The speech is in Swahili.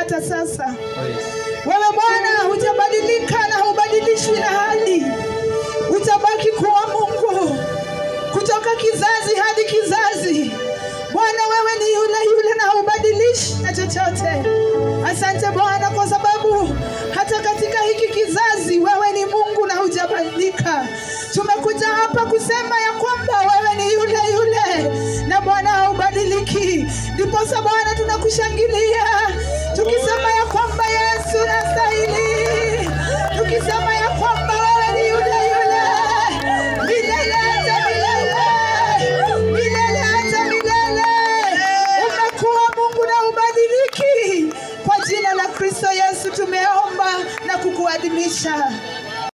hata sasa. Wewe Bwana hujabadilika na hubadilishwi na hali. Utabaki kuwa Mungu kutoka kizazi hadi kizazi. Bwana, wewe ni yule na hubadilishi na chochote. Asante Bwana kwa sababu hata katika hiki kizazi wewe ni Mungu na hujabadilika. Tumekuja hapa kusema ya kwamba wewe ni yule na Bwana haubadiliki. Ndipo Bwana tunakushangilia tukisema ya kwamba Yesu anastahili. Tukisema ya kwamba wewe ni yule milele hata milele. Milele hata milele. Umekuwa Mungu na hubadiliki. Kwa jina la Kristo Yesu tumeomba na kukuadhimisha.